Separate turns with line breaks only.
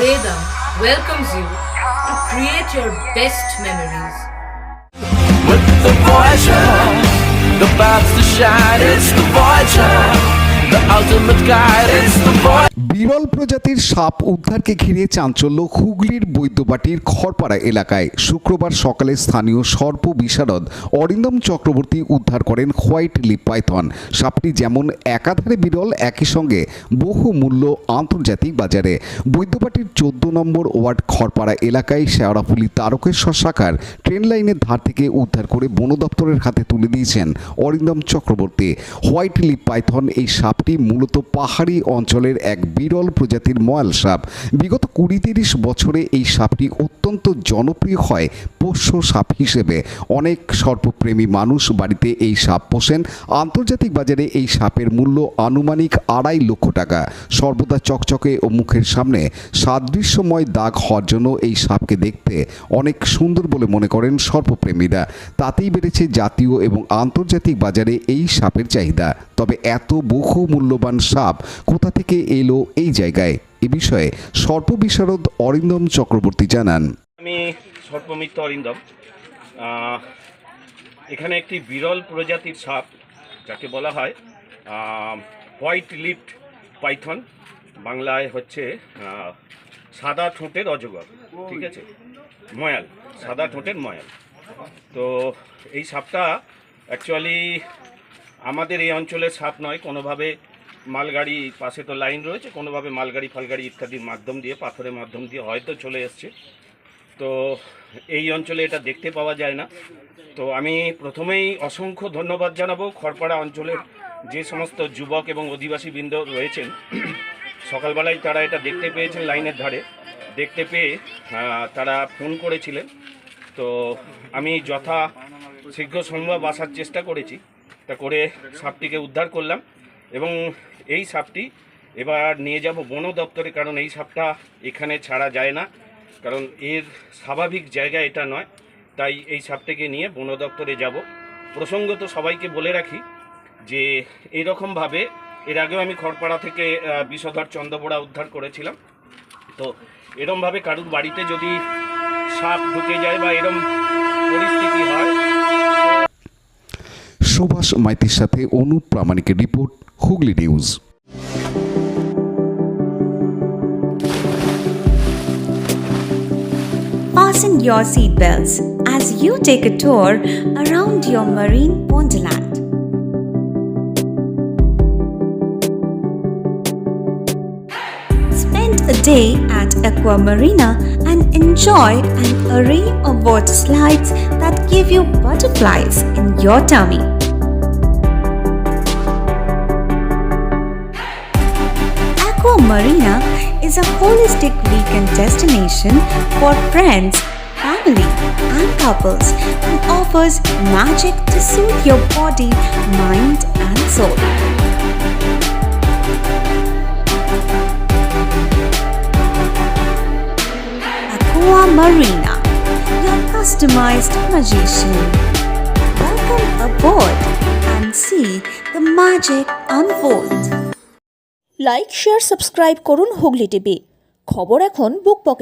Vedam welcomes you to create your best memories.
With the Voyager, the paths to shine, it's the Voyager, the ultimate guide, it's the Voyager.
বিরল প্রজাতির সাপ উদ্ধারকে ঘিরে চাঞ্চল্য হুগলির বৈদ্যবাটির খড়পাড়া এলাকায়। শুক্রবার সকালে স্থানীয় সর্প বিশারদ অরিন্দম চক্রবর্তী উদ্ধার করেন হোয়াইট লিপ পাইথন। সাপটি যেমন একাধারে বিরল, একই সঙ্গে বহু মূল্য আন্তর্জাতিক বাজারে। বৈদ্যবাটির 14 নম্বর ওয়ার্ড খড়পাড়া এলাকায় শেওড়াফুলি তারকেশ্বর শাখার ট্রেন লাইনের ধার থেকে উদ্ধার করে বন দপ্তরের হাতে তুলে দিয়েছেন Arindam Chakraborty. White lip python এই সাপটি মূলত পাহাড়ি অঞ্চলের এক বিরল প্রজাতির ময়াল সাপ। বিগত 20-30 বছরে এই সাপটি অত্যন্ত জনপ্রিয় হয় পোষ্য সাপ হিসেবে। অনেক সর্পপ্রেমী মানুষ বাড়িতে এই সাপ পোষেন। আন্তর্জাতিক বাজারে এই সাপের মূল্য আনুমানিক 2.5 লক্ষ টাকা। সর্বদা চকচকে ও মুখের সামনে সাদৃশ্যময় দাগ হওয়ার জন্য এই সাপকে দেখতে অনেক সুন্দর বলে মনে করেন সর্পপ্রেমীরা। তাতেই বেড়েছে জাতীয় এবং আন্তর্জাতিক বাজারে এই সাপের চাহিদা। তবে এত বহু মূল্যবান সাপ কোথা থেকে এলো এই জায়গায়, এ বিষয়ে সর্প বিশারদ অরিন্দম চক্রবর্তী জানান।
আমি সর্পমিত্র অরিন্দম। এখানে একটি বিরল প্রজাতির সাপ যাকে বলা হয় হোয়াইট লিপড পাইথন, বাংলায় হচ্ছে সাদা ঠোঁটের অজগর, ঠিক আছে, ময়াল, সাদা ঠোঁটের ময়াল। তো এই সাপটা অ্যাকচুয়ালি আমাদের এই অঞ্চলের সাপ নয়, কোনোভাবে মালগাড়ি, পাশে তো লাইন রয়েছে, কোনোভাবে মালগাড়ি ফালগাড়ি ইত্যাদির মাধ্যম দিয়ে, পাথরের মাধ্যম দিয়ে হয়তো চলে এসছে। তো এই অঞ্চলে এটা দেখতে পাওয়া যায় না। তো আমি প্রথমেই অসংখ্য ধন্যবাদ জানাবো খড়পাড়া অঞ্চলের যে সমস্ত যুবক এবং অধিবাসী বৃন্দ রয়েছেন। সকালবেলায় তারা এটা দেখতে পেয়েছেন, লাইনের ধারে দেখতে পেয়ে তারা ফোন করেছিলেন। তো আমি যথা শীঘ্র সম্ভব আসার চেষ্টা করেছি, তা করে সাপটিকে উদ্ধার করলাম এবং এই সাপটি এবার নিয়ে যাব বন দপ্তরে, কারণ এই সাপটা এখানে ছাড়া যায় না, কারণ এর স্বাভাবিক জায়গা এটা নয়। তাই এই সাপটিকে নিয়ে বন দপ্তরে যাব। প্রসঙ্গত সবাইকে বলে রাখি যে এইরকমভাবে এর আগেও আমি খড়পাড়া থেকে বিষধর চন্দ্রবোড়া উদ্ধার করেছিলাম। তো এরমভাবে কারুর বাড়িতে যদি সাপ ঢুকে যায় বা এরম পরিস্থিতি হয়।
সুভাষ মাইতির সাথে অনুপ প্রামাণিকের report, Hooghly news.
Fasten your seatbelts as you take a tour around your marine wonderland. Spend a day at Aqua Marina and enjoy an array of water slides that give you butterflies in your tummy. Aqua Marina is a holistic weekend destination for friends, family, and couples and offers magic to soothe your body, mind, and soul. Aqua Marina, your customized magician. Welcome aboard and see the magic unfold.
Like, share, subscribe করুন Hooghly TV. খবর এখন বুক পকেটে।